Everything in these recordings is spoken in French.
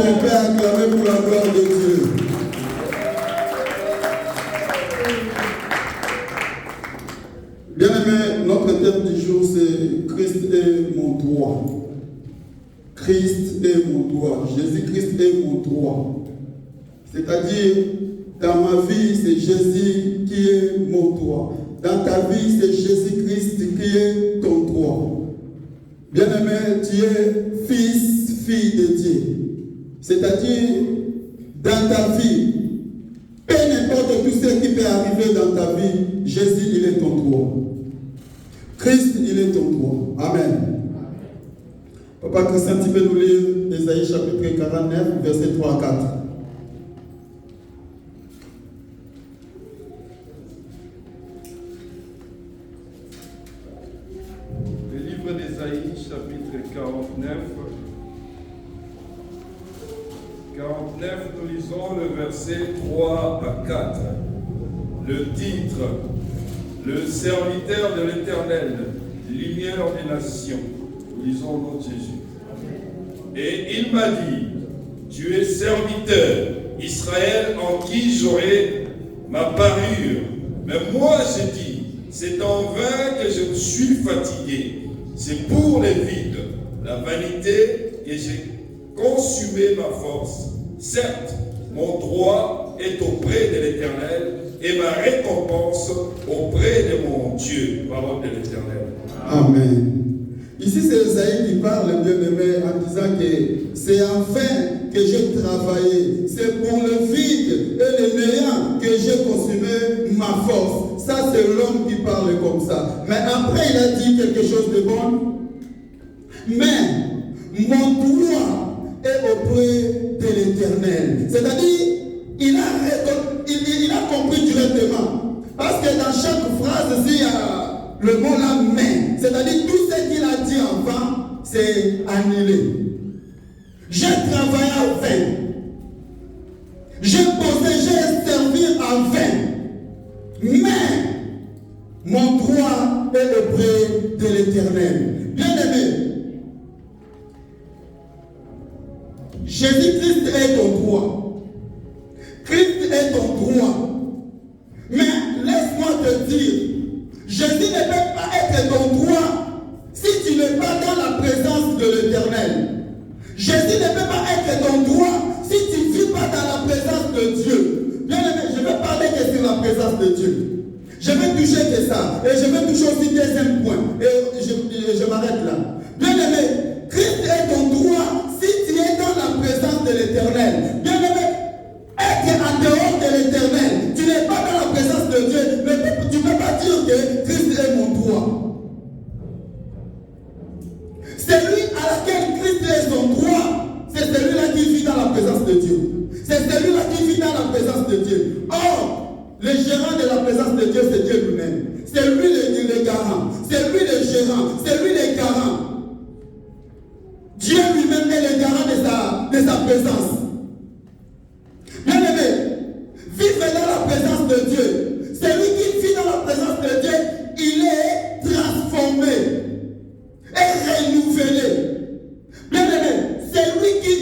on peut acclamer pour la gloire de Dieu. Bien-aimé, notre thème du jour, c'est Christ est mon droit. Christ est mon droit. Jésus-Christ est mon droit. C'est-à-dire, dans ma vie, c'est Jésus qui est mon droit. Dans ta vie, c'est Jésus-Christ qui est ton droit. Bien-aimé, tu es fils, fille de Dieu. C'est-à-dire, dans ta vie, peu importe tout ce qui peut arriver dans ta vie, Jésus, il est ton droit. Christ, il est ton droit. Amen. Papa Christian, tu peux nous lire Ésaïe chapitre 49, versets 3 à 4. Le livre d'Ésaïe, chapitre 49. 49, nous lisons le verset 3 à 4. Le titre, le serviteur de l'Éternel, lumière des nations. Nous lisons au nom de Jésus. Et il m'a dit, tu es serviteur, Israël, en qui j'aurai ma parure. Mais moi je dis, c'est en vain que je me suis fatigué. C'est pour les vides, la vanité, et j'ai consumé ma force. Certes, mon droit est auprès de l'Éternel et ma récompense auprès de mon Dieu. Parole de l'Éternel. Amen. Ici, c'est Esaïe qui parle, bien-aimé, en disant que c'est en vain que j'ai travaillé. C'est pour le vide et le néant que j'ai consumé ma force. Ça, c'est l'homme qui parle comme ça. Mais après, il a dit quelque chose de bon. Mais mon droit est auprès de l'Éternel. C'est-à-dire, il a compris directement. Parce que dans chaque phrase, il y a le mot là, mais. C'est-à-dire, tout ce qu'il a dit avant, c'est annulé. J'ai travaillé en vain. J'ai posé, j'ai servi en vain. Mais mon droit est auprès de l'Éternel. Bien-aimé, Jésus-Christ est ton droit. Christ est ton droit. Mais laisse-moi te dire, Jésus ne peut pas être ton droit si tu n'es pas dans la présence de l'Éternel. Jésus ne peut pas être ton droit si tu ne vis pas dans la présence de Dieu. Bien aimé, je vais parler que sur la présence de Dieu. Je vais toucher que ça. Et je vais toucher aussi deuxième point. Et je m'arrête là. Bien aimé, Christ est ton droit si tu es dans la présence de l'Éternel. Bien aimé, être en dehors de l'Éternel, tu n'es pas dans la présence de Dieu, mais tu ne peux pas dire que Christ est mon droit. Celui à laquelle Christ est son droit, c'est celui-là qui vit dans la présence de Dieu. C'est celui-là qui vit dans la présence de Dieu. Or, le gérant de la présence de Dieu, c'est Dieu lui-même. C'est lui le garant. C'est lui le gérant. C'est lui le garant. Dieu lui-même est le garant de sa présence. Bien aimé, vivre dans la présence de Dieu. Celui qui vit dans la présence de Dieu, il est transformé et renouvelé. Bien aimé, celui qui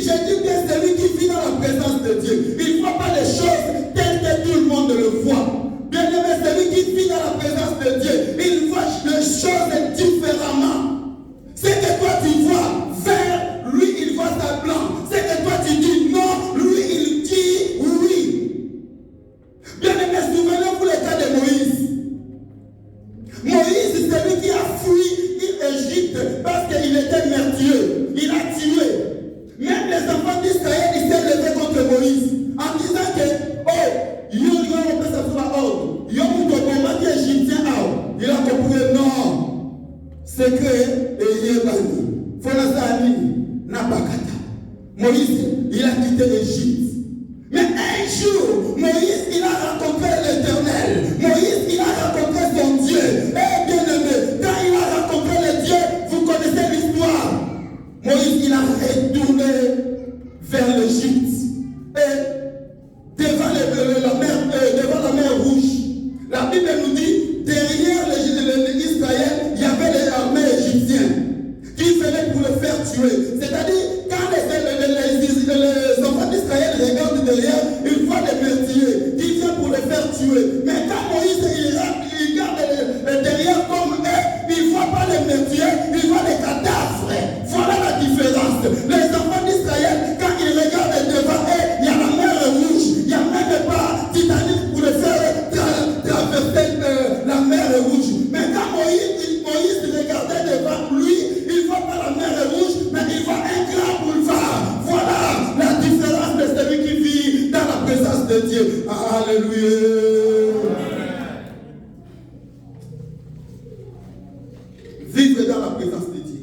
vit dans la présence de Dieu, il ne voit pas les choses telles que tout le monde le voit. Bien aimé, celui qui vit dans la présence de Dieu, il voit les choses différemment. C'est que toi tu vois vert, lui il voit ça blanc. C'est que toi tu dis non, lui il dit oui. Bien aimé, souvenez-vous le cas de Moïse. Moïse, c'est celui qui a fui Égypte parce qu'il était meurtrier. Il a tué. Même les enfants d'Israël, ils s'est levé contre Moïse en disant que, oh, il a compris, non, secret et Yébani, Fonazani, Nabakata. Moïse, il a quitté l'Égypte. Mais un jour, Moïse, il a rencontré l'Éternel. Moïse, il a rencontré son Dieu. Et bien aimé, quand il a rencontré le Dieu, vous connaissez l'histoire. Moïse, il a retourné vers l'Égypte. Et devant la mer Rouge, la Bible nous dit, derrière l'Israël, il y avait l'armée égyptienne qui venait pour le faire tuer. C'est-à-dire, quand les tuer. Mais quand Moïse il garde les derrière comme eux, il ne voit pas les meurtriers, il voit les cadavres. Voilà la différence. Les enfants d'Israël, quand ils regardent devant eux, il y a la mer rouge, il n'y a même pas Titanic pour le faire traverser la mer rouge. Mais quand Moïse regardait devant lui, il ne voit pas la mer rouge, mais il voit un grand boulevard. Voilà la différence de celui qui vit dans la présence de Dieu. Alléluia. Vivre dans la présence de Dieu.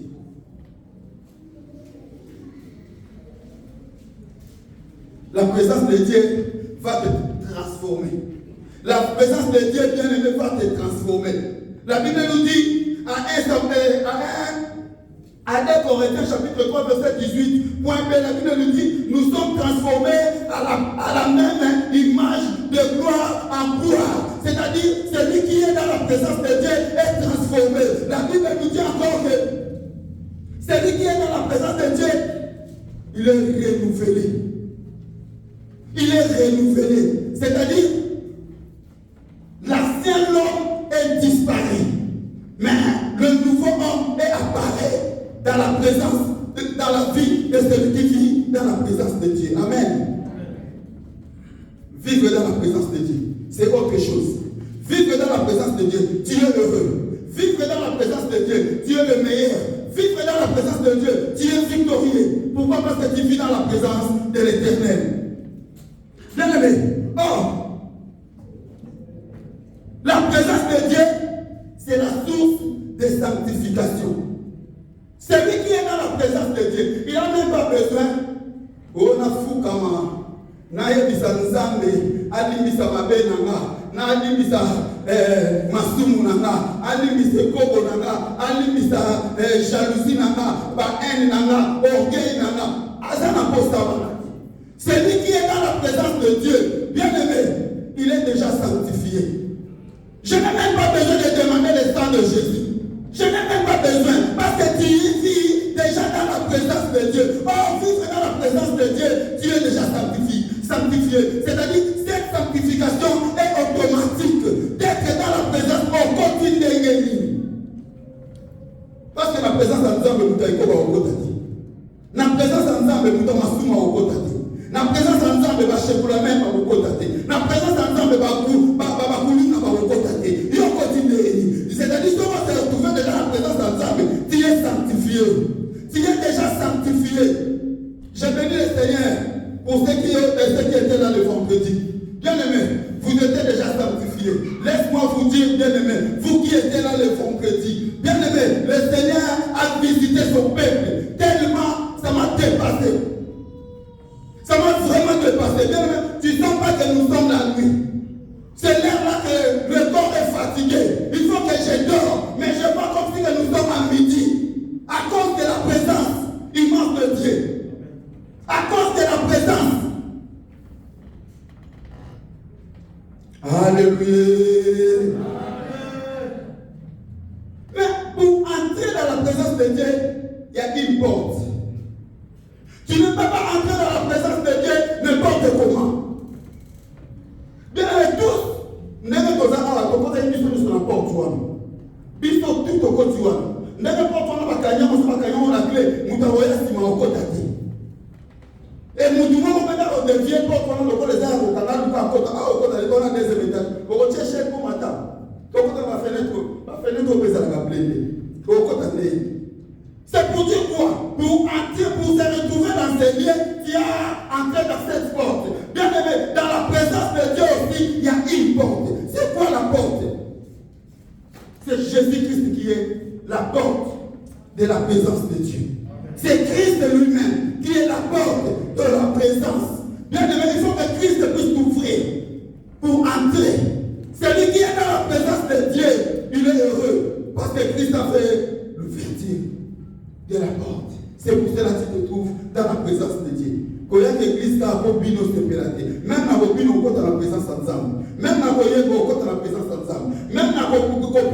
La présence de Dieu va te transformer. La présence de Dieu, bien-aimé, va te transformer. La Bible nous dit à 2 Corinthiens chapitre 3 verset 18, point B, la Bible nous dit, nous sommes transformés à la même image de gloire en gloire. C'est-à-dire, celui qui est dans la présence de Dieu est transformé. La Bible nous dit encore que celui qui est dans la présence de Dieu, il est renouvelé. Il est renouvelé. C'est-à-dire, l'ancien homme est disparu. Mais le nouveau homme est apparu dans la présence, dans la vie de celui qui vit dans la présence de Dieu. Amen. Vivre dans la présence de Dieu, c'est autre chose. Vivre dans la présence de Dieu, tu es heureux. Vivre dans la présence de Dieu, tu es le meilleur. Vivre dans la présence de Dieu, tu es victorieux. Pourquoi? Parce que tu vis dans la présence de l'Éternel. Bien aimé, la présence de Dieu, c'est la source de sanctification. Celui qui est dans la présence de Dieu, il n'a même pas besoin. On a fou comme naebisa nzambe, alimbisa mabe nanga, na alimbisa masumu nanga, alimbisa kobo nanga, alimbisa jalousie nanga, ba haine nanga, orgueil nanga. Azana posta. Celui qui est dans la présence de Dieu, bien aimé, il est déjà sanctifié. Je n'ai même pas besoin de demander le sang de Jésus. Je n'ai même pas besoin, parce que tu vis déjà dans la présence de Dieu. Oh, vivre dans la présence de Dieu, tu es déjà sanctifié. C'est-à-dire, cette sanctification est automatique. D'être dans la présence, on continue d'engager. Parce que la présence d'Anzambe Moutaïko va au Kotati. La présence d'Anzambe Moutamasuma au Kotati. La présence d'Anzambe va chez la même au Kotati. La présence d'Anzambe va Kulina va au Kotati. Et on continue d'engager. C'est-à-dire, si on va se retrouver dans la présence d'Anzambe, tu es sanctifié. Tu es déjà sanctifié. Je bénis le Seigneur pour ceux qui étaient là le vendredi. Bien-aimés, vous étiez déjà sanctifiés. Laisse-moi vous dire, bien-aimés, vous qui étiez là le vendredi, bien-aimés, le Seigneur a visité son peuple tellement ça m'a dépassé. Ça m'a vraiment dépassé. Bien-aimés, tu ne sens pas que nous sommes la nuit. C'est l'heure là que le corps est fatigué. Il faut que je dors. Mais je vois comme si que nous sommes à midi. À cause de la présence immense de Dieu. À cause de la présence. Alléluia. Mais pour entrer dans la présence de Dieu, il y a une porte. Tu ne peux pas entrer dans la présence de Dieu n'importe comment. Bien avec tous, nous avons sur la porte. Biso tout au côté. Nous avons la clé. Nous avons la clé. Et nous devons maintenant devient porte pendant les arbres au canal du côté à des étages. Pour chercher pour madame. Donc ma fenêtre pèse à la plaine. C'est pour dire quoi? Pour entrer, pour se retrouver dans ces lieux, qui a entré dans cette porte. Bien aimé, dans la présence de Dieu aussi, il y a une porte. C'est quoi la porte? C'est Jésus-Christ qui est la porte de la présence de Dieu. C'est Christ lui-même qui est la porte de la présence. Bien aimé, il faut que Christ puisse t'ouvrir pour entrer. Celui qui est dans la présence de Dieu, il est heureux parce que Christ a fait l'ouverture de la porte. C'est pour cela que tu te trouves dans la présence de Dieu. Quand il y a l'église qui a bobino separaté, même dans bobino on compte la présence ensemble. Même dans le on compte la présence ensemble. Même dans le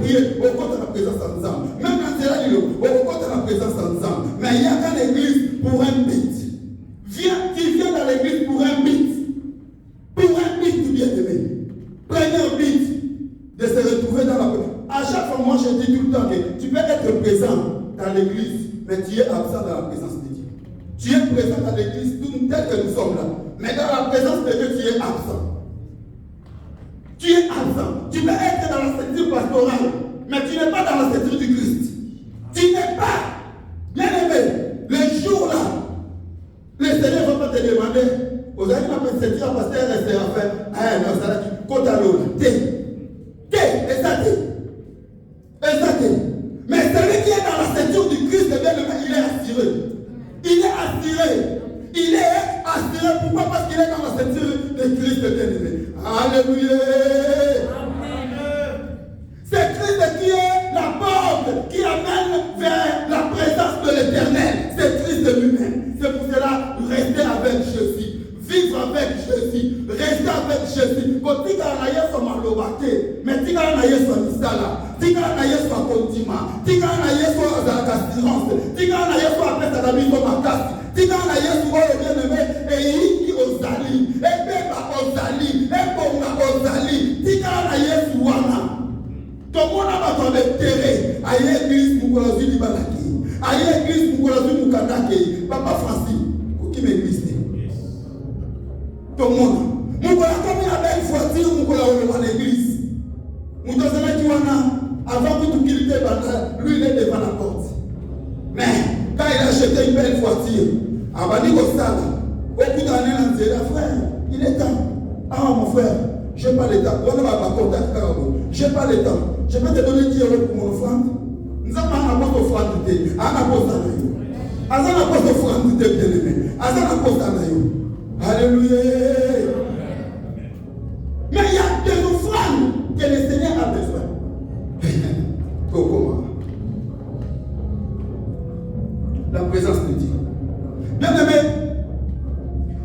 prier on compte la présence ensemble. Même dans le on compte la présence ensemble. Mais il y a dans l'église pour un but. Tu viens dans l'église pour un but. Pour un but, bien aimé. Prenez présent dans l'église telle que nous sommes là. Mais dans la présence de Dieu, tu es absent. Tu es absent. Tu peux être dans la ceinture pastorale, mais tu n'es pas dans la ceinture du Christ. Tu n'es pas. Bien aimé, le jour là, le Seigneur ne va pas te demander. Vous allez m'appeler ceinture pasteur, rester à faire. Ah non, ça là, côte à l'eau. Exactement. Mais celui qui est dans la ceinture du Christ, bien aimé, il est assuré. Il est assuré. Il est assuré. Pourquoi? Parce qu'il est dans la ceinture de Christ, bien aimé. Alléluia. Amen. C'est Christ qui est la porte qui amène vers la présence de l'Éternel. C'est Christ lui-même. C'est pour cela, rester avec Jésus. Vivre avec Jésus, rester avec Jésus. Quand tu as naïe sur malobate, mais tu as naïe sur Nisala, tu as naïe sur Kontima, tu as naïe sur Assurance, tu as naïe sur Appel Tadabi sur Makasi, tu as naïe sur le bien-aimé, et il Ozali, et Beba Ozali, et Bonga Ozali, tu as naïe sur Wana. Tout le monde a besoin de terre. Aïe église Moukolazu Libalaki, aïe église Moukolazu Moukadake, Papa Francis, qui m'église. Tout le monde. Moukola comme il avait une voiture, Moukola dans l'église. Moukola qui wana avant que tout qu'il était lui il est devant la porte. Mais quand il a acheté une belle voiture, Abadi Kostala, beaucoup d'années dans le frère, il est temps. Ah mon frère, je n'ai pas le temps. On va pas contact Carabo. Je n'ai pas le temps. Je peux te donner 10 € pour mon offrande. Nous avons un apôtre offrande de thé. Un apôtre à un apôtre offrande de thé bien aimé. Un apôtre à Alléluia. Mais il y a des offrandes que le Seigneur a besoin. Comment? La présence de Dieu. Bien aimé,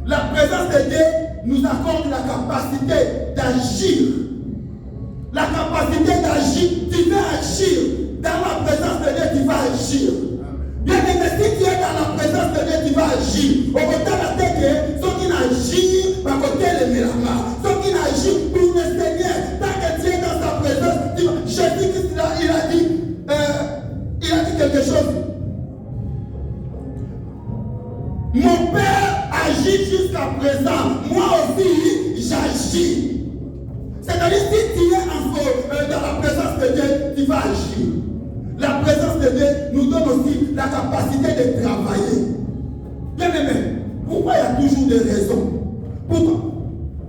la présence de Dieu nous accorde la capacité d'agir. La capacité d'agir. Tu veux agir. Dans la présence de Dieu, tu vas agir. Bien aimé, si tu es dans la présence de Dieu, tu vas agir. Au côté de la tête, ceux qui n'agissent pas côté les miracles, ceux qui n'agissent pour le Seigneur, tant que tu es dans sa présence, Jésus-Christ, il a dit quelque chose. Mon Père agit jusqu'à présent, moi aussi j'agis. C'est-à-dire, si tu es dans la présence de Dieu, tu vas agir. La présence de Dieu nous donne aussi la capacité de travailler. Bien aimé, pourquoi il y a toujours des raisons? Pourquoi?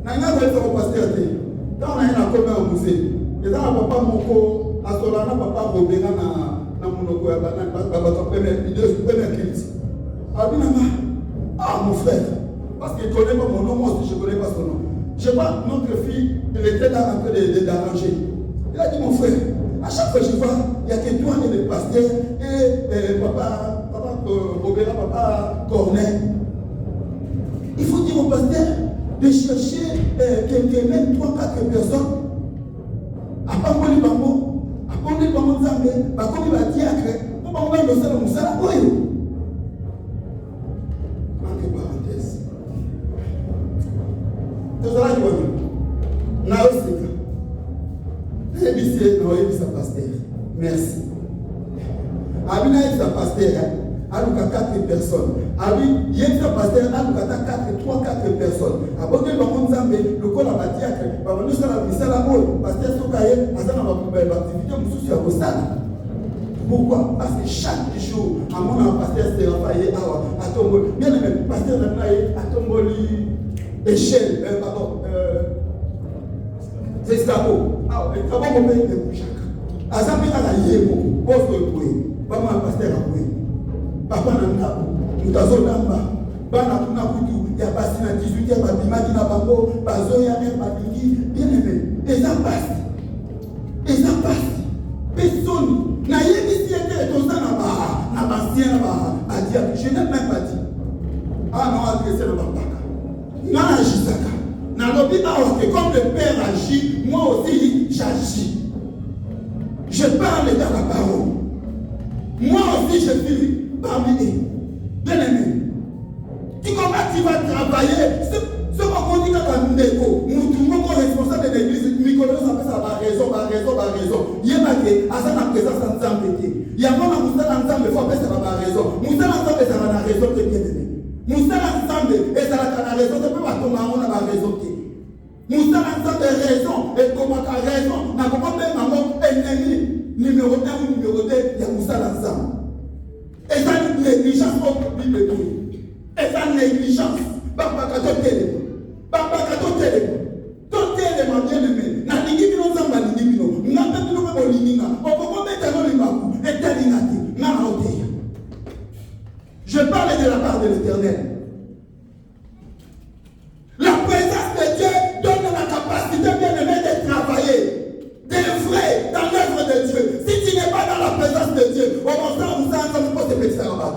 Quand on a un commun au musée, et dans le papa Moko, à Solana, papa Robera, dans Monoko, première crise. Ah mon frère, parce qu'il ne connaît pas mon nom, moi aussi je ne connais pas son nom. Je sais pas, notre fille, elle était là en train d'arranger. Il a dit mon frère, à chaque fois que je vois, il y a que toi et le pasteur et papa Robera, papa Cornet. Il faut dire au pasteur de chercher quelques, même 3-4 personnes. À Pamboli Bambo, à Pamboli Bambo Zambé, à Pamboli Batiakre, pour Bambo Moussala Moussala, oui. Entre parenthèses. Tout ça, je vois. Naosika.Ébissé, non, Ébissa pasteur. Merci. Abina Ébissa pasteur, Alouka 4 personnes. Abi, Ébissa pasteur, Alouka 3-4 personnes. Abonné Bambo Zambé, le col à Batiakre, Bambo Moussala Moussala, pasteur Sokaye, Azana Bakoubel, l'activité Moussou sur Bostana. Pourquoi? Parce que chaque jour, à mon pasteur Stéphane à Tomboli, bien aimé, pasteur Nanaye, à Tomboli, échelle, pardon, c'est Escabeau. Ah, Escabeau, on peut y aller. Azambi à la Yémo, poste de Poué, maman pasteur à Poué, papa Nanabu, Moutazo Namba, Bana Kuna Koutou, il y a passé dans 18e, Babimadi Nabambo, Bazoya, Babingi, bien aimé, et ça passe. Et ça passe. Personne. Naïe ici était tout ça na bastien a dit je n'ai même pas dit. Ah non, adressé le babaka. Non, agissaka. Na lobi que comme le père agit, moi aussi j'agis. Je parle dans la parole. Moi aussi je suis parmi eux. Bien aimé. Comment tu vas travailler? Ce qu'on dit dans la Ndeko, nous sommes responsables de l'église, Nicolas appelle ça la raison. Il y a marqué, à sa présence en Zambé. Il y a un moment où Moussa Nzambé, il faut appeler ça la raison. Moussa Nzambé, ça va la raison de bien aimé. Moussala Nzambe, et ça la raison, c'est pas ton maman n'a pas raison. Moussala Nzambe raison, et comment tu as raison, n'a pas même maman, ennemi, numéro 1 ou numéro 2, il y a Moussala Nzambe. Et ça, négligence au Bible. Et ça, négligence. Papa, quand tu es Papa, quand tu es tout élément bien aimé. Na lingi bino nzamba lingi bino. Ngamba bino ko lininga. Okoko beta no limaku. Etalingati. Na oteya. Je parle de la part de l'Éternel. La présence de Dieu donne la capacité bien aimé de travailler, d'œuvrer dans l'œuvre de Dieu. Si tu n'es pas dans la présence de Dieu, au contraire, vous allez vous poser petit rabat.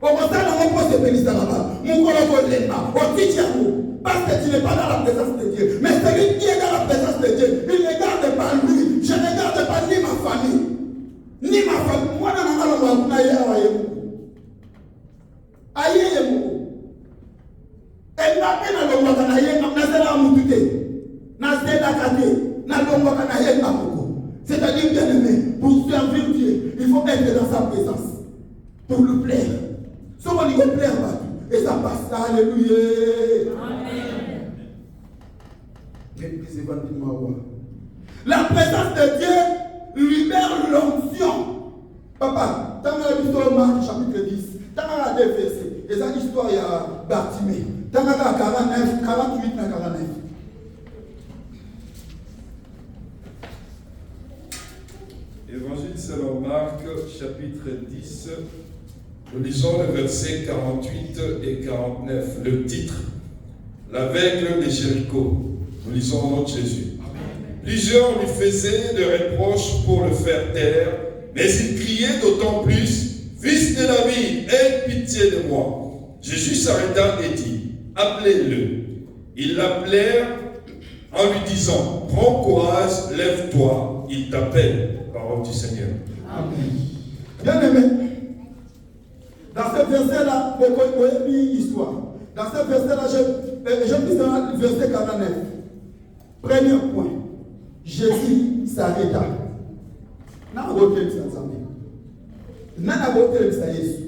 Au contraire, on pose petit rabat. Mon collègue Lema, au Tichiakou. Parce que tu n'es pas dans la présence de Dieu. Mais celui qui est dans la présence de Dieu, il ne regarde pas lui. Je ne regarde pas ni ma famille. Ni ma famille. Moi, je ne regarde pas aïe. Et ma peine à l'homme qui a aïe, n'a c'est-à-dire, bien aimé, pour servir Dieu, il faut être dans sa présence. Pour lui plaire. Si on lui plaire, et ça passe. Alléluia. La présence de Dieu libère l'onction. Papa, dans l'histoire de Marc chapitre 10, dans la versets, et ça l'histoire il y a Bartimée. Dans la 49, 48 et 49. Évangile selon Marc chapitre 10, nous lisons les versets 48 et 49. Le titre, l'aveugle de Jéricho. Nous lisons au nom de Jésus. Plusieurs lui faisaient des reproches pour le faire taire, mais il criait d'autant plus, Fils de David, aie pitié de moi. Jésus s'arrêta et dit, appelez-le. Ils l'appelèrent en lui disant, prends courage, lève-toi, il t'appelle. Parole du Seigneur. Amen. Bien aimé, dans ce verset-là, vous avez mis histoire. Dans ce verset-là, je dis dans le verset 49. Premier point, Jésus s'arrêta. N'a pas voté ça, n'a pas voté ça, Jésus.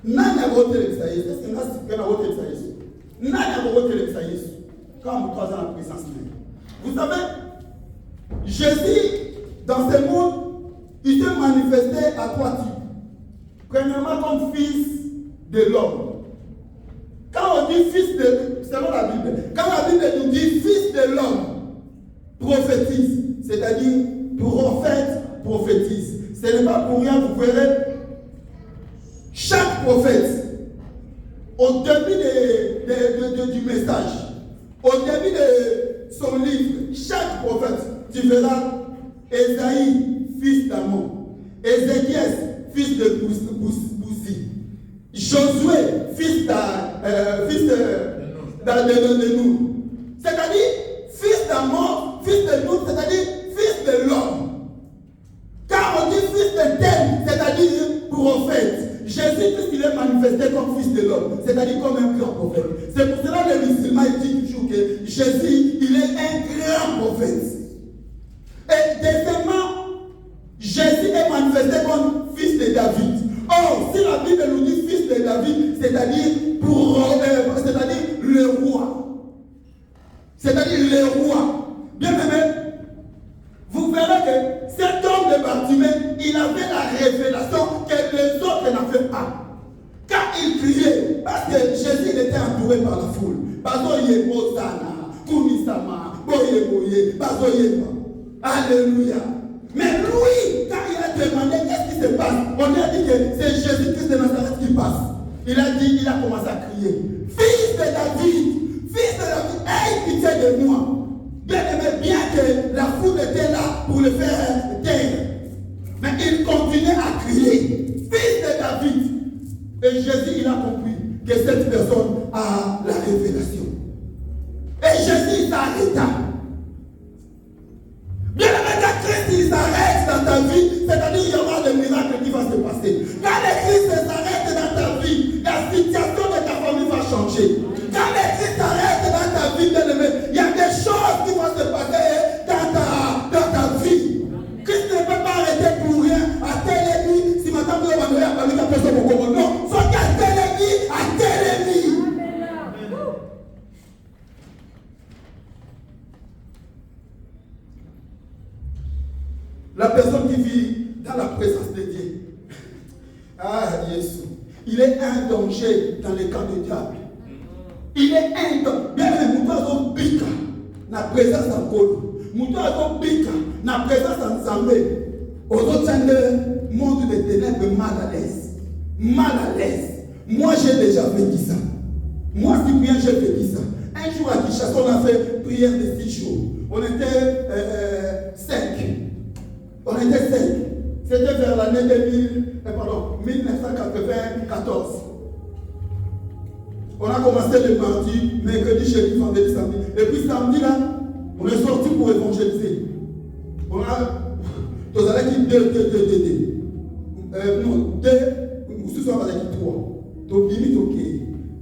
N'a pas voté ça, Jésus. Est-ce que n'a pas voté ça, Jésus? N'a pas voté ça, Jésus. Comme 3 ans en présence de Dieu. Vous savez, Jésus, dans ce monde, il s'est manifesté à 3 types. Premièrement, comme fils de l'homme. Quand on dit fils de, selon la Bible, quand la Bible nous dit fils de l'homme, prophétise, c'est-à-dire prophète, prophétise. Ce n'est pas pour rien, vous verrez, chaque prophète, au début du message, au début de son livre, chaque prophète, tu verras Ésaïe, fils d'Amon, Ézéchiel, fils de Bouzi, Josué, fils de nous. C'est-à-dire, fils d'Amon, fils de nous, c'est-à-dire fils de l'homme. Car on dit fils de tel, c'est-à-dire prophète. Jésus-Christ, il est manifesté comme fils de l'homme, c'est-à-dire comme un grand prophète. C'est pour cela que les musulmans disent toujours que Jésus, il est un grand prophète. Et deuxièmement, Jésus est manifesté comme fils de David. Or, si la Bible nous dit fils de David, c'est-à-dire le roi. C'est-à-dire le roi. Bien aimé, vous verrez que cet homme de Bartimée, il avait la révélation que les autres n'avaient pas. Quand il criait, parce que Jésus était entouré par la foule. Bazoye Mosana, Kumisama, Boye Boye, Bazoye. Alléluia. Mais lui, quand il a demandé qu'est-ce qui se passe, on lui a dit que c'est Jésus-Christ de Nazareth qui passe. Il a dit, il a commencé à crier, fils de David, aie pitié de moi. Bien aimé, bien que la foule était là pour le faire taire. Mais il continuait à crier, fils de David. Et Jésus, il a compris que cette personne a la révélation. Et Jésus s'arrêta. Bien aimé, quand Christ s'arrête dans ta vie, c'est-à-dire qu'il y aura des miracles qui vont se passer. Quand le Christ s'arrête dans ta vie, la situation de ta famille va changer. Quand le Christ s'arrête dans ta vie, bien aimé, il y a des choses qui vont se passer dans ta vie. Christ ne peut pas arrêter pour rien. À Télévi, si madame veut m'envoyer à Paris, la personne au Congo. Non, faut qu'à Télévi, La personne qui vit dans la présence de Dieu. Ah, Jésus. Il est un danger dans les camps du diable. Il est un danger. Bien, mais nous bika na présence en Kolo. Nous avons bika na présence en Zambé. Aux autres monde des ténèbres mal à l'aise. Mal à l'aise. Moi, j'ai déjà vécu ça. Moi, si bien j'ai vécu ça. Un jour à Kinshasa, on a fait prière de 6 jours. On était 5. On était 5. C'était vers l'année 1994. On a commencé le mardi, mercredi, jeudi, vendredi, samedi. Et puis samedi, là, on est sorti pour évangéliser. On a... Nous avons dit 2. Non, 2. Nous avons dit 3. Donc, il ok.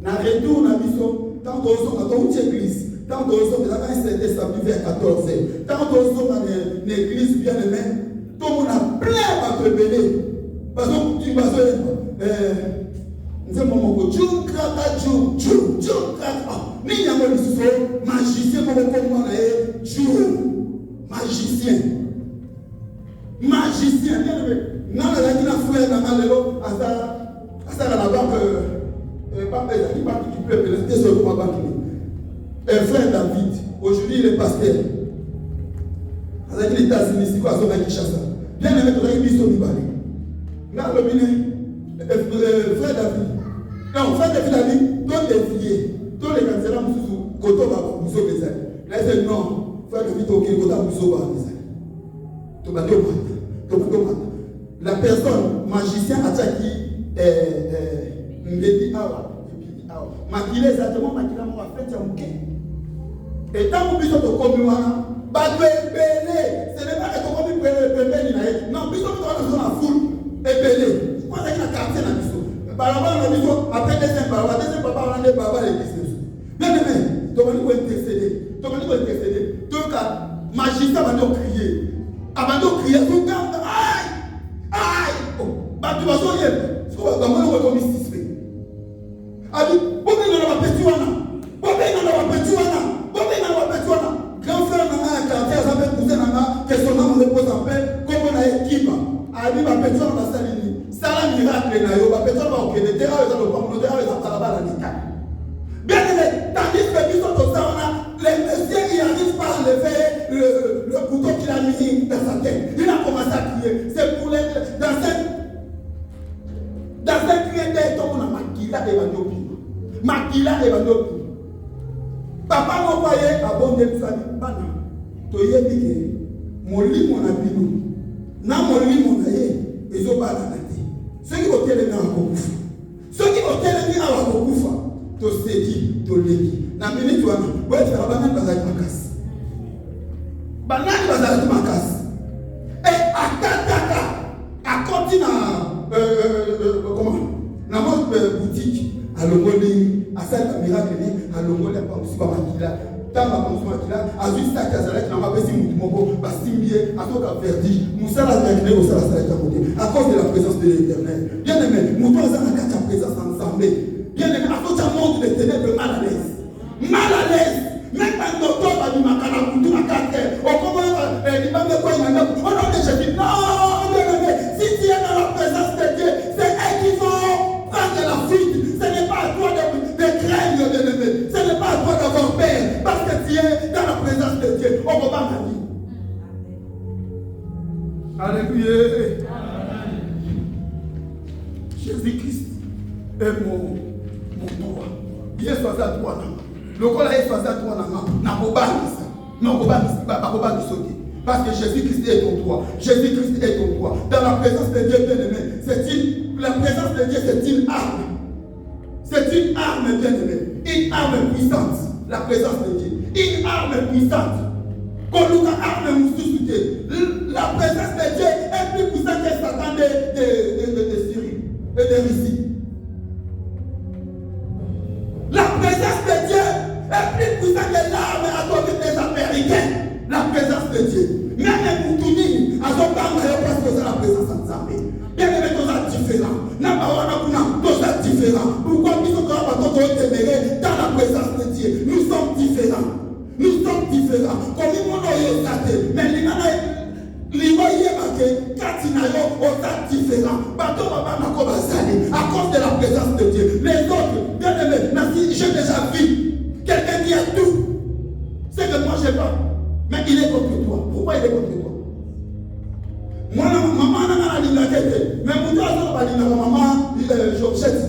Dans le retour, on a dit ça. Tant qu'on sommes dans une église, tant qu'on sommes dans un certain samedi vers 14h, tant qu'on sommes dans une église bien aimée, tout le monde a plein à te bénir. Parce que tu vas dire, nous avons dit, Dieu kraka, Dieu kraka. Ni n'y a pas de magicien, Dieu, magicien. Magicien, bien aimé. Non, la qui n'a frère dans la lelo, à ça la banque, pas qui peut présenter sur ma banque. Frère David, aujourd'hui il est pasteur. Avec les États-Unis, c'est quoi son Kinshasa. Bien aimé, tu as eu mis son Ibali. Là, le frère David. Non, frère David a dit, tous les filles, tous les cancers, nous sommes Mousso Bézal. Là, il dit non, frère David, ok, Kota Mousso Bézal. La personne, magicien, a dit, Ngedi Awa. Makile exactement, makile m'a fait un bouquet. Et tant que vous êtes au commun, ce n'est pas que vous avez belé. Non, vous êtes dans la foule, et belé. Je pense qu'il y a un quartier dans la maison. Après deuxième papa, on a des papas et business. Bien aimé, tu vas intercéder. Donc, magicien va nous crier. Avant de crier, tout le monde, aïe! Tu vas soigner. Tu vas comme ici. Abi, bobi na wapeti wana. Grand frère na quartier ça fait cousin na question na me repose en paix comme na équipe. Abi ba peti wana salini. Sala miracle na yo ba peti wana okende terra yo za le communauté yo za talaba na nika. Bien aimé, tandis que nous sommes ça on a les messieurs qui arrivent pas à lever le couteau qu'il a mis dans sa tête. Il a commencé à crier. C'est pour les dans un cri de ton na makila de bandopi. Makila et Bandopi. Papa m'a envoyé à bon début. Bana, tu y es dit que mon lit, mon abîme. Non, mon lit, mon aïe, ils ont pas la tête. Ceux qui ont télé à Wakoufa. Ceux qui ont télé à Wakoufa, tu sais dit, tu l'es dit. Na minute, tu vas faire la banane bazar de ma casse. Banane bazar de ma casse. Et à Kataka, à continent, comment? Dans notre boutique. À l'ongoli, à cette miracle, à l'ongoli, à Makila, tant à Makila, à juste à Kazalek, à Mabesi Moutimoko, à Simbié, à Toka Verdi, Moussa la Zakne, Moussa la Zakne, à cause de la présence de l'Éternel. Bien aimé, Moussa la Zakne, présence ensemble. Bien aimé, à cause d'un monde de ténèbres mal à l'aise. Mal à l'aise. Même un docteur a dit Makala, Koutou, Makate, au comment il va me quoi, il m'a dit, oh non, mais j'ai dit, non, bien aimé, si tu es dans la présence de Dieu, c'est eux qui vont prendre la fuite. Ce n'est pas à toi de craindre, bien-aimé. Ce n'est pas à toi d'avoir peur. Parce que tu es dans la présence de Dieu. On va pas ma vie. Alléluia. Jésus-Christ est mon droit. Il est soit à toi. Le col est soit à toi. Parce que Jésus-Christ est ton droit. Jésus-Christ est ton droit. Dans la présence de Dieu, bien-aimé, la présence de Dieu, c'est une arme. C'est une arme bien-aimée, une arme puissante, la présence de Dieu. Une arme puissante. La présence de Dieu est plus puissante que Satan de Syrie et de Russie. La présence de Dieu est plus puissante que l'arme atomique des Américains. La présence de Dieu. Même les Moutounis, à son temps, parce que c'est la présence de Zambé. Bien aimé, tous sont différents. Tous sont différents. Pourquoi nous sommes dans la présence de Dieu? Nous sommes différents. Nous sommes différents. Comme nous sommes mais que Katinayo est différent. Bateau Baba Nako Bazali, à cause de la présence de Dieu. Les autres, bien aimés, j'ai déjà vu quelqu'un qui a tout. C'est que moi je n'ai pas. Mais il est contre toi. Pourquoi il est contre toi? Moi, maman n'a pas dit la tête. Mais mon Dieu, ça va dire maman, Georgette,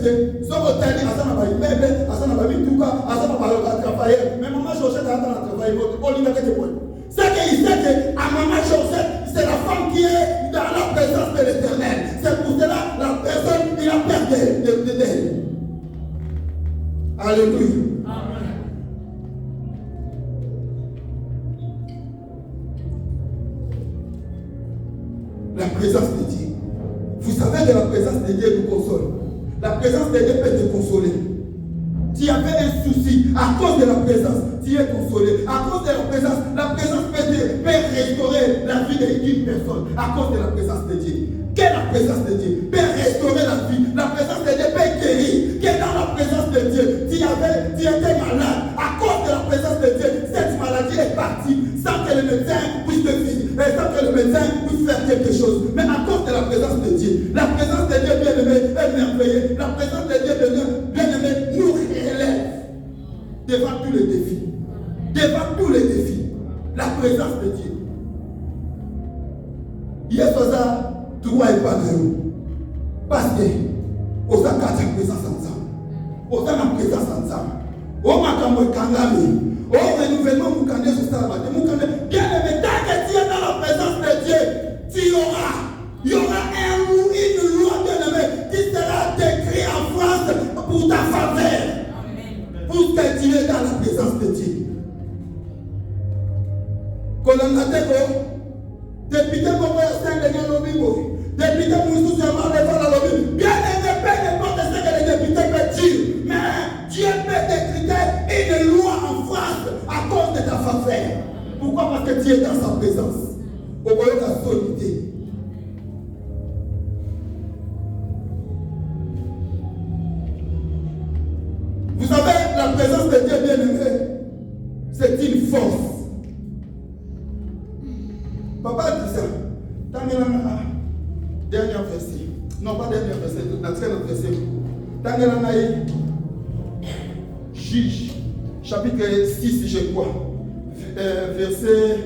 son hôtel, ça n'a pas eu meuble, ça n'a pas eu tout cas, ça n'a pas eu travailler. Mais maman Georgette a travaillé. C'est qu'il sait que à maman Georgette, c'est la femme qui est dans la présence de l'Éternel. C'est pour cela la personne, il a peur d'elle. Alléluia. Amen. La présence de Dieu. Vous savez que la présence de Dieu nous console. La présence de Dieu peut te consoler. Tu avais un souci à cause de la présence, tu es consolé. À cause de la présence peut restaurer la vie d'une personne. À cause de la présence de Dieu. Quelle est la présence de Dieu? Peut restaurer la vie. La présence de Dieu peut guérir. Quelle est dans la présence de Dieu? Tu étais malade. À cause de la présence de Dieu, cette maladie est partie sans que le médecin puisse te finir, sans que le médecin puisse faire quelque chose. Mais à cause de la présence de Dieu, la présence de Dieu bien-aimé est merveilleuse. La présence de Dieu bien-aimé nous relève devant tous les défis. Devant tous les défis. La présence de Dieu. Hier, ça, tu vois, il pas de parce que, on a quatre présence ensemble. On a la présence ensemble. On a comme Kangami. Oh, renouvellement, vous connaissez ce ça. Bien aimé, tant que tu es dans la présence de Dieu, il y aura une loi, bien aimé, qui sera décrite en France pour ta faveur. Pour que tu es dans la présence de Dieu. Kolongateko, député Moko Saint-Denis Lobibo, député Moussou Sama devant la Lobibo. Bien aimé, peu importe ce que les députés peuvent dire, mais Dieu peut décréter une loi en France à cause de ta faveur. Pourquoi? Parce que tu es dans sa présence. Au voyage de la solidité. Vous savez, la présence de Dieu bien-aimé, c'est une force. Papa dit ça. Dernier verset. Non, pas dernier verset, notre verset. Tangelanaï, Juge, chapitre 6, je crois. Verset.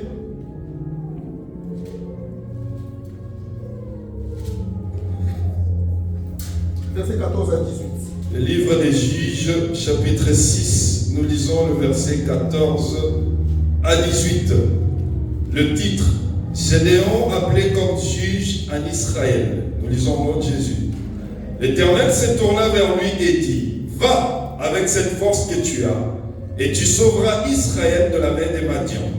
Verset 14 à 18. Le livre des Juges, chapitre 6, nous lisons le verset 14 à 18. Le titre, Gédéon appelé comme juge en Israël. Nous lisons au nom de Jésus. L'Éternel se tourna vers lui et dit, va avec cette force que tu as, et tu sauveras Israël de la main des Madians.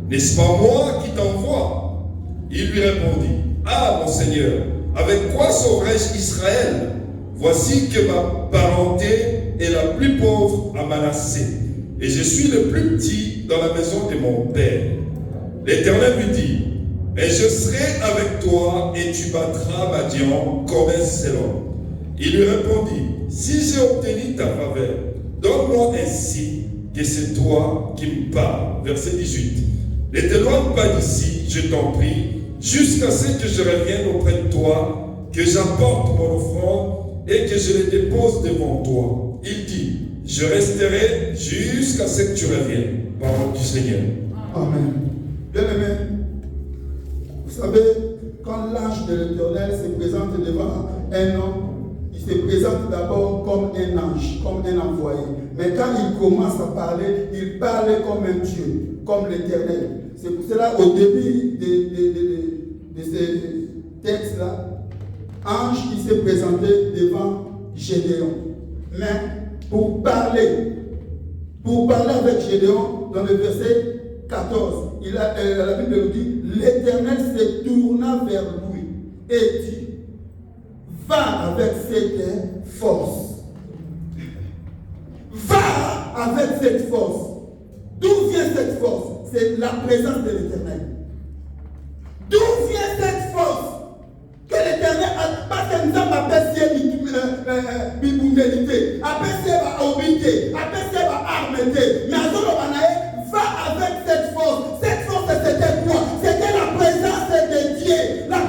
N'est-ce pas moi qui t'envoie? Il lui répondit, ah mon Seigneur, avec quoi sauverai-je Israël? Voici que ma parenté est la plus pauvre à Manassé, et je suis le plus petit dans la maison de mon père. L'Éternel lui dit, et je serai avec toi et tu battras Madian comme un seul homme. Il lui répondit, si j'ai obtenu ta faveur, donne-moi ainsi que c'est toi qui me parles. Verset 18. Ne t'éloigne pas d'ici, je t'en prie, jusqu'à ce que je revienne auprès de toi, que j'apporte mon offrande et que je les dépose devant toi. Il dit, je resterai jusqu'à ce que tu reviennes. Parole du Seigneur. Amen. Bien-aimé, vous savez, quand l'ange de l'Éternel se présente devant un homme, il se présente d'abord comme un ange, comme un envoyé. Mais quand il commence à parler, il parle comme un Dieu, comme l'Éternel. C'est pour cela, au début de ces textes-là, ange qui s'est présenté devant Gédéon. Mais pour parler avec Gédéon, dans le verset 14, la Bible nous dit, l'Éternel se tourna vers lui et dit, va avec cette force. Va avec cette force. D'où vient cette force? C'est la présence de l'Éternel. D'où vient cette force? Que l'Éternel a pas que nous avons apprécié biboumelité, apprécié obité, apprécié armée. Mais à ce moment-là, va avec cette force. Cette force, c'était quoi? C'était la présence de Dieu. La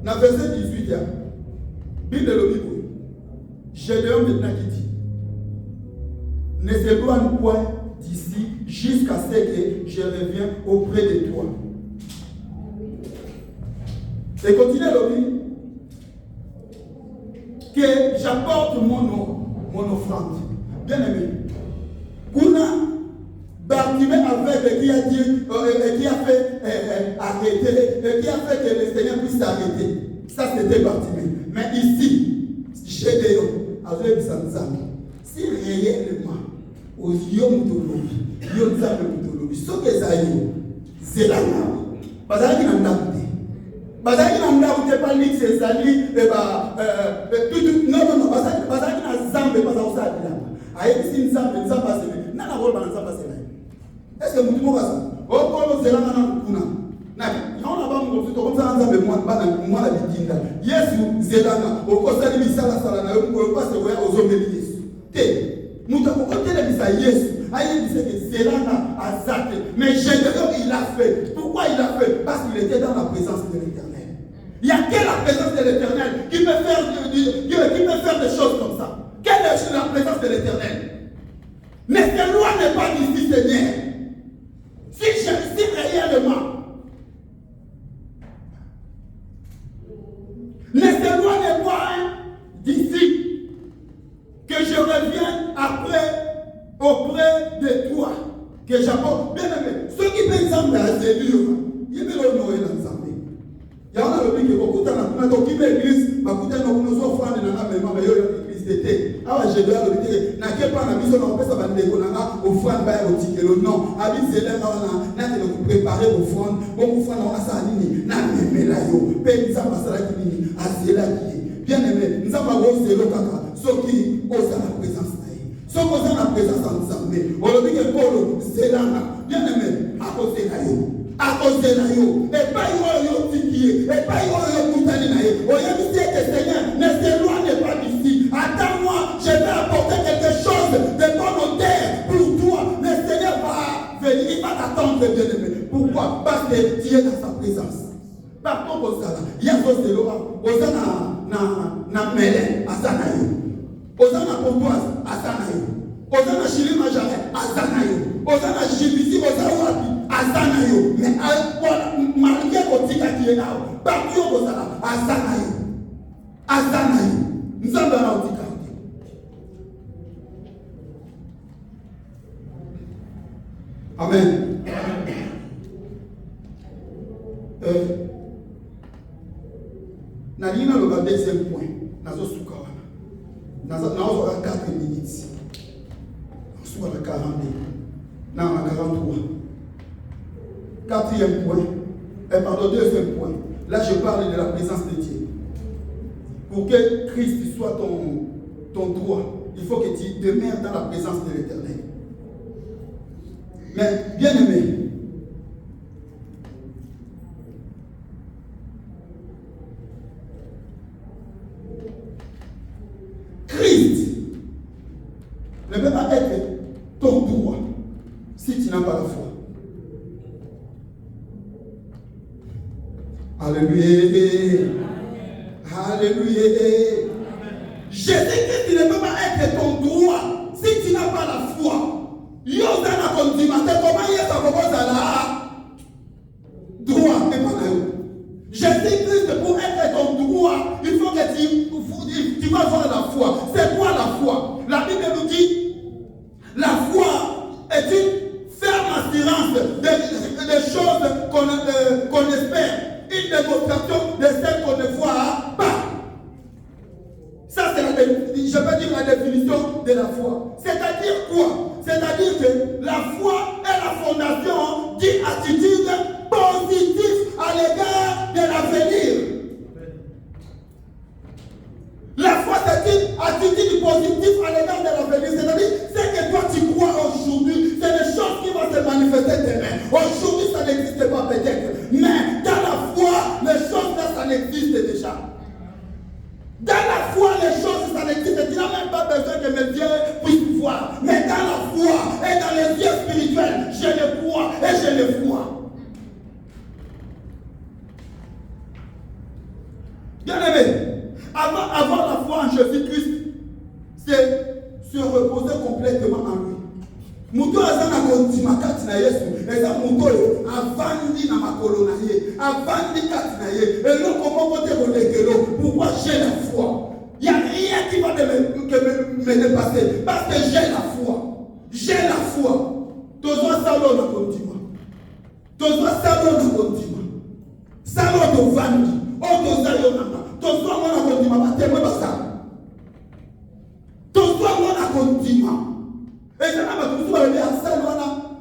Dans le verset 18, Bible de l'Obibo, Gédéon maintenant qui dit, ne s'éloigne point d'ici jusqu'à ce que je revienne auprès de toi. Et continue l'Obibo, que j'apporte mon offrande. Bien aimé, Kuna Bartimée avec qui a dit, qui a fait arrêter, qui a fait que le Seigneur puisse s'arrêter. Ça c'était Bartimée. Mais ici, Gédéon, avec Sanzam, si réellement, aux yeux de l'Obi, ce que ça y est, c'est la main. Parce qu'il n'a pas d'idée. Parce qu'il n'a pas dit que c'est sali, non, parce qu'il n'a zambé, pas ça. Aïe, si nous sommes pas passés, n'a pas rôle dans ça passé. Est-ce que nous pouvons ça? Oh, quand nous allons dans Kuna, on a pas mon comme ça, nous avons moi la bikinda. Yes, Zelana, au côté de Misala Salana, on passe aux hommes de Yes. Nous avons côté de Misa Yes. Aïe, il dit que Zelana a zappé. Mais Gédéon, il a fait. Pourquoi il a fait? Parce qu'il était dans la présence de l'Éternel. Il n'y a que la présence de l'Éternel qui peut faire des choses comme ça. Quelle est la présence de l'Éternel? Ne s'éloigne pas d'ici, Seigneur. Si réellement, ne s'éloigne pas d'ici, que je revienne auprès de toi, que j'apporte. Bien aimé, ceux qui pensent à Zébur, ils veulent honorer l'ensemble. Il y en a le qui beaucoup de temps, qui met l'église, bah, écoutez, nous offrons des nanas, mais l'église d'été. Alors, j'ai dit, n'a pas la mission, on peut s'abandonner, on a offrande, au ticket, non. Abi, c'est là, on a préparé offrande, bon, offrande, on a ça, n'a même là, yo, paye, ça, ça, qui a cela qui est. Bien aimé, nous avons un zéro caca, ceux qui osent la présence. Ceux qui osent la présence ensemble, on le dit que Paul, c'est là, bien aimé, à cause de la yo. À cause de la yo, et pas yo tiquier, et pas yo moutani na yo. Au lieu de dire que Seigneur, ne s'éloigne pas d'ici. Attends-moi, je vais apporter quelque chose de bon odeur pour toi. Le Seigneur va venir, il va t'attendre, bien aimé. Pourquoi? Parce que tu es dans sa présence. Par contre, il y a chose de l'eau, na mele, à Sanayo. Ozana Pontoise, à Sanayo. Ozana Chili Majaret, à Sanayo. Ozana Jibisi, Ozana Wapi. Azanayo, mais malgré le tika qui est là, partout au Bozala, Azanayo, nous sommes dans le tika. Amen. Nalina le deuxième point, Nazo Soukawana. Nazo 4 minutes. Nazo 40 minutes. Nazo 43. Quatrième point, deuxième point. Là, je parle de la présence de Dieu. Pour que Christ soit ton droit, il faut que tu demeures dans la présence de l'Éternel. Mais, bien aimé, Christ ne peut pas être ton droit si tu n'as pas la foi. Alléluia. Alléluia. Jésus-Christ ne peut pas être ton droit si tu n'as pas la foi. Yosana condimate, comment il est là? Droit, et pas là. Jésus-Christ, pour être ton droit, il faut que tu vas avoir la foi. C'est quoi la foi? La Bible nous dit, la foi est une ferme assurance des choses qu'on espère. Une démonstration de celle qu'on ne voit pas. Ça, c'est je peux dire la définition de la foi. C'est-à-dire quoi? C'est-à-dire que la foi est la fondation d'une attitude positive à l'égard de l'avenir. La foi, c'est une attitude positive à l'égard de l'avenir. C'est-à-dire, c'est que toi tu crois aujourd'hui, c'est des choses qui vont se manifester demain. Aujourd'hui, ça n'existe pas peut-être. Mais dans la foi, les choses là, ça existe déjà. Dans la foi, les choses, ça n'existe. Tu n'as même pas besoin que mes yeux puissent voir. Mais dans la foi et dans les yeux spirituels, Bien aimé, avoir la foi en Jésus-Christ, c'est se reposer complètement en lui. Muto azana kontima kati na Yesu, eza muto avandi na makolo na ye, avandi kati na ye. Et non comment voter au lekelo? Pourquoi j'ai la foi? Il n'y a rien qui va me dépasser parce que j'ai la foi. J'ai la foi. Tozo salo na kontima. Tozo salo na kontima. Salo to vandi. O tozo yo nanga. Tozo mona kontima bateme basa. Tozo mona kontima. Et ça n'a pas tout ça, il y a ça,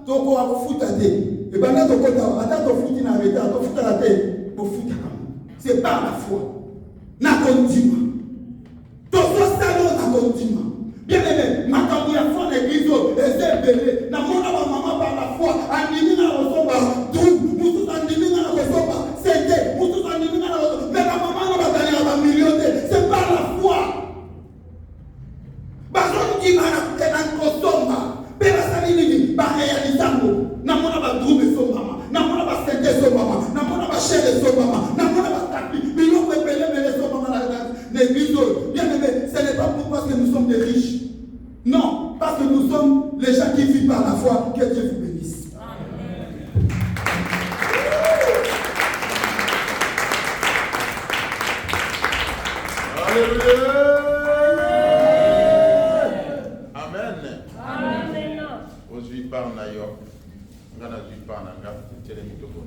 toko akufuta te. Et ben là, toko ta, attends, to futi na reta, to futa la te, to futa comme. C'est par la foi. Na continue. To so salo na continue. Bien aimé, ma kambu ya foi l'église, et c'est belé. Na mona ba maman par la foi, andimi na osoba, tout, mutu andimi na osoba, c'était, mutu andimi na osoba. Mais la maman na ba tani ba million, c'est par la foi. Bazon qui m'a kosomba pela salini ba réalisamo na mona ba trouver somba na mona ba sente somba na mona ba chere somba na mona ba tapi bino ko pele somba na l'église. Bien aimé, ce n'est pas parce que nous sommes des riches, non, parce que nous sommes les gens qui vivent par la foi. Que Dieu vous bénisse. Amen. Alléluia. Par na yo ngana zui pa na nga tele mitoko